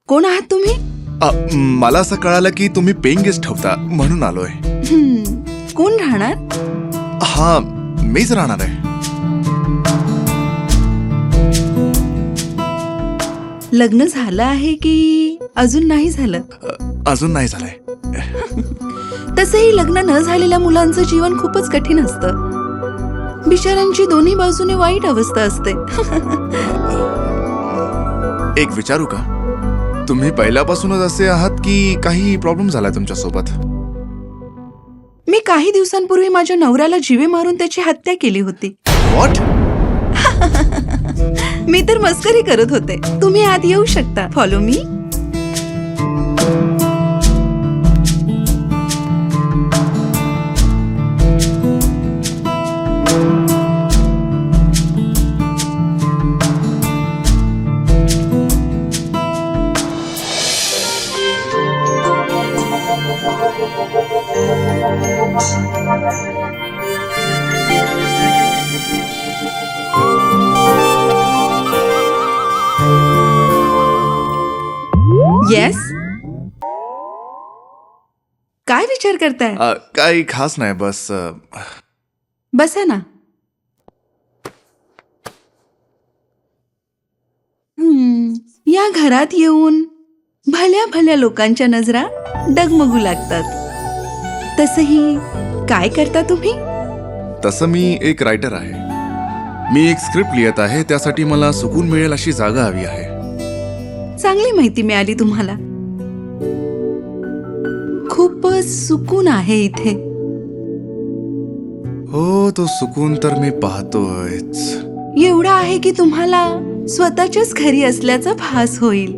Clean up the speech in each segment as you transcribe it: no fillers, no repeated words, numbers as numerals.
कोण आहात तुम्ही? मला असं कळालं की तुम्ही पेइंग गेस्ट ठेवता म्हणून आलोय. कोण राहणार? हा, मीच राहणार आहे. लग्न झालं आहे की अजून नाही झालं? अजून नाही झालंय. तसंही लग्न न झालेल्या मुलांचं जीवन खूपच कठीण असतं. बिचाऱ्यांची दोन्ही बाजूने वाईट अवस्था असते. एक विचारू का? तुम्ही पहिल्यापासूनच असे आहात की काही प्रॉब्लेम झालाय तुमच्या सोबत? मी काही दिवसांपूर्वी माझ्या नवऱ्याला जीवे मारून त्याची हत्या केली होती. व्हॉट? मी तर मस्करी करत होते. तुम्ही आत येऊ शकता. Follow me. येस. काय विचार करताय? काही खास नाही, बस बसा ना. या घरात येऊन भल्या भल्या लोकांच्या नजरा डगमगू लागतात. तसही काय करता तुम्ही? तसं मी एक रायटर आहे. मी एक स्क्रिप्ट लिहित आहे. त्यासाठी मला सुकून मिळेल अशी जागा हवी आहे. चांगली माहिती मिळाली तुम्हाला. खूपच सुकून आहे इथे. हो, तो सुकून तर मी पाहतोयच. एवढा आहे की तुम्हाला स्वतःच्याच घरी असल्याचा भास होईल.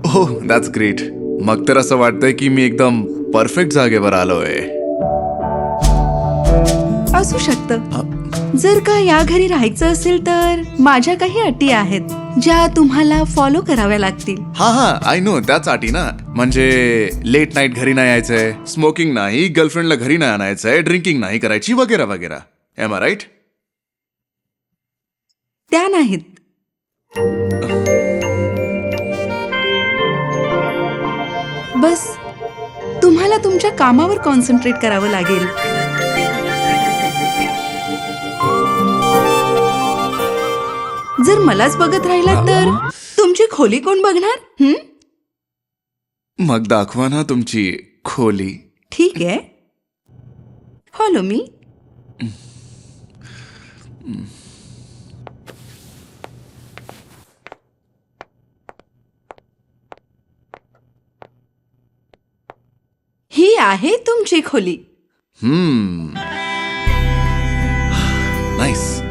हो, दॅट्स ग्रेट. मग तर असं वाटतंय की मी एकदम परफेक्ट जागेवर आलोय. असू शकतं. जर का या घरी राहायचं असेल तर माझ्या काही अटी आहेत ज्या तुम्हाला फॉलो कराव्या लागतील. हा, आय नो. त्याच अटी ना. म्हणजे लेट नाईट घरी नाही यायचंय, स्मोकिंग नाही, गर्लफ्रेंडला घरी नाही आणायचंय, ड्रिंकिंग नाही करायची, वगैरे वगैरे. Am I right? त्या नाहीत. बस तुम्हाला तुमच्या कामावर कॉन्सन्ट्रेट करावं लागेल. जर मलाच बघत राहिला तर तुमची खोली कोण बघणार? मग दाखवा ना तुमची खोली. ठीक आहे, फॉलो मी. ही आहे तुमची खोली. नाईस.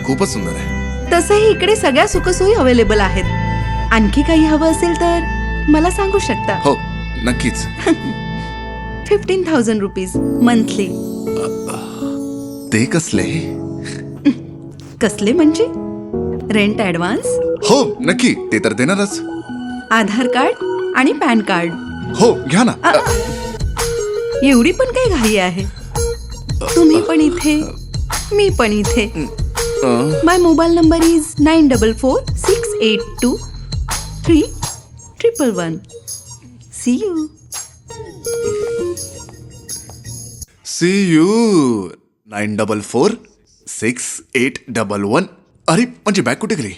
खूपच सुंदर आहे. तसंही इकडे सगळ्या सुखसोयी अवेलेबल आहेत. आणखी काही हवं असेल तर मला सांगू शकता. हो, नक्कीच. 15,000 रुपीज मंथली. ते कसले? कसले म्हणजे? रेंट ऍडव्हान्स, हो, नक्की. ते तर देणारच. आधार कार्ड आणि पॅन कार्ड. हो, घ्या ना. एवढी पण काही घाई आहे? तुम्ही पण इथे, मी पण इथे. My mobile number is 9446823111. See you. See you. 94468111. अरे, म्हणजे बॅग कुठे गेली?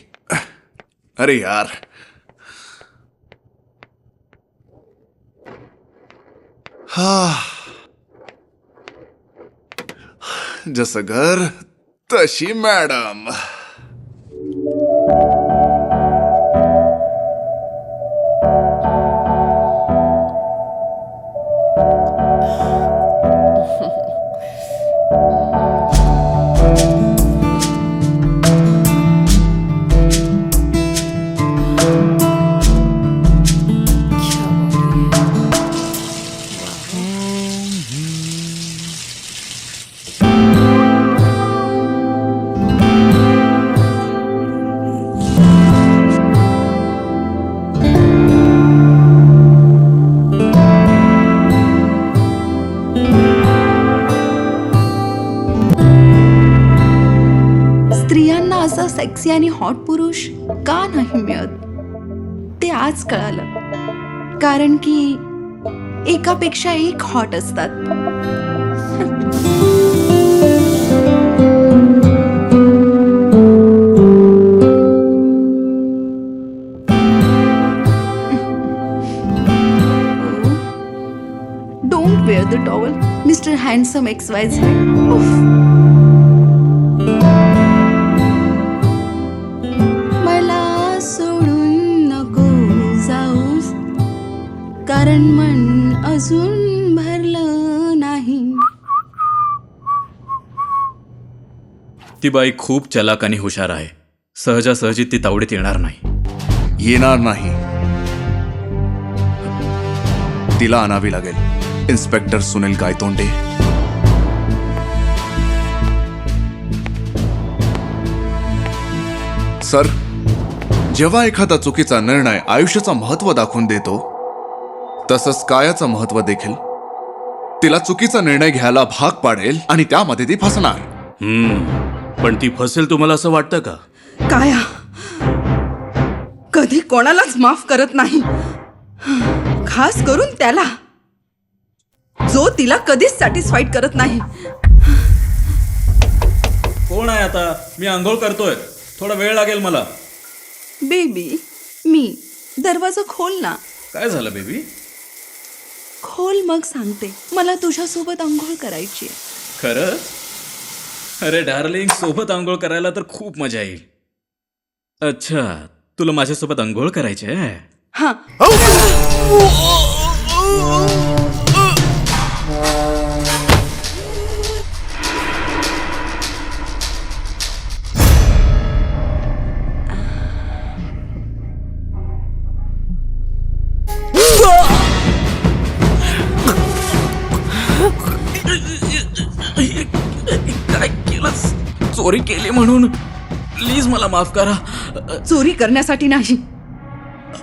अरे यार. जसं घर तशी मॅडम. सेक्सी आणि हॉट पुरुष का नाही मिळत ते आज कळालं. कारण की एकापेक्षा एक हॉट असतात. Don't wear the towel, Mr. Handsome XYZ. Uff. मला सोडून नको जाऊस, कारण मन अजून भरलं नाही. ती बाई खूप चलाक आणि हुशार आहे. सहजासहजी ती तावडीत येणार नाही. येणार नाही. तिला आणावी लागेल. इन्स्पेक्टर सुनील गायतोंडे. सर, जेव्हा एखादा चुकीचा निर्णय आयुष्याचं महत्व दाखवून देतो, तसंच कायाचं महत्व देखील तिला चुकीचा निर्णय घ्यायला भाग पाडेल आणि त्यामध्ये ती फसणार. पण ती फसेल तुम्हाला असं वाटतं का? काया कधी कोणालाच माफ करत नाही, खास करून त्याला जो तिला कधीच सॅटिस्फाईड करत नाही. कोण आहे आता? मी आंघोळ करतोय, थोडा वेळ लागेल मला. बेबी, मी दरवाजा खोल ना. काय झालं बेबी? खोल मग सांगते. मला तुझ्यासोबत आंघोळ करायची. खरंच? अरे डार्लिंग, सोबत आंघोळ करायला तर खूप मजा येईल. अच्छा, तुला माझ्यासोबत आंघोळ करायची आहे? हा. काय केलंस? चोरी केली म्हणून प्लीज मला माफ करा. चोरी करण्यासाठी नाही,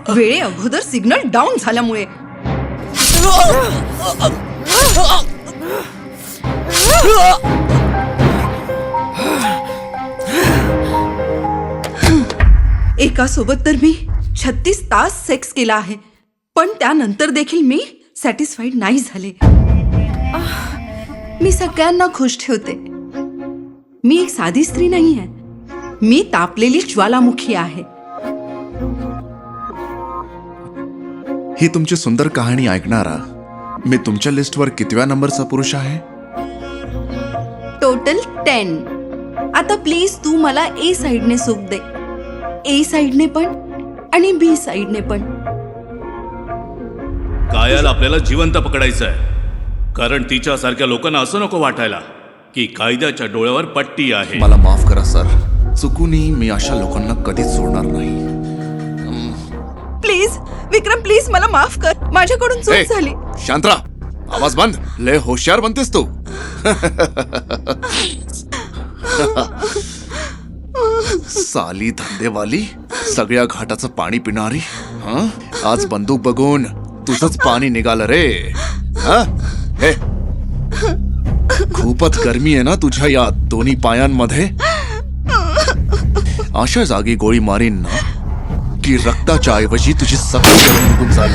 वेळे अगोदर सिग्नल डाऊन झाल्यामुळे. एका सोबत तर मी 36 तास सेक्स केला आहे, पण त्यानंतर देखील मी सॅटिस्फाईड नाही झाले. मी सगळ्यांना खुश ठेवते. मी एक साधी स्त्री नाही आहे, मी तापलेली ज्वालामुखी आहे. ही तुमची सुंदर कहाणी ऐकणारा मी तुमच्या लिस्टवर कितव्या नंबरचा पुरुष आहे? टोटल 10. आता प्लीज तू मला ए साइडने सुख दे. ए साइडने पण आणि बी साइडने पण. कायाला आपल्याला जिवंत पकडायचं आहे, कारण तिच्यासारख्या लोकांना असं नको वाटायला की कायद्याच्या डोळ्यावर पट्टी आहे. मला माफ करा सर, चुकूनही मी अशा लोकांना कधीच सोडणार नाही. प्लीज विक्रम, प्लीज मला माफ कर. माझ्याकडून ए, चूक झाली. शांत राहा. आवाज बंद. लय होशियार बनतेस तू. साली धंदेवाली, सगळ्या घाटाचं पाणी पिणारी. हं? आज बंदूक बघून तुझंच पाणी निघालं रे. हं? हे खूपच गरमी आहे ना तुझ्या या दोन्ही पायांमध्ये. अशा जागी गोळी मारीन ना की रक्ताच्या ऐवजी तुझी सगळी निघून जाईल.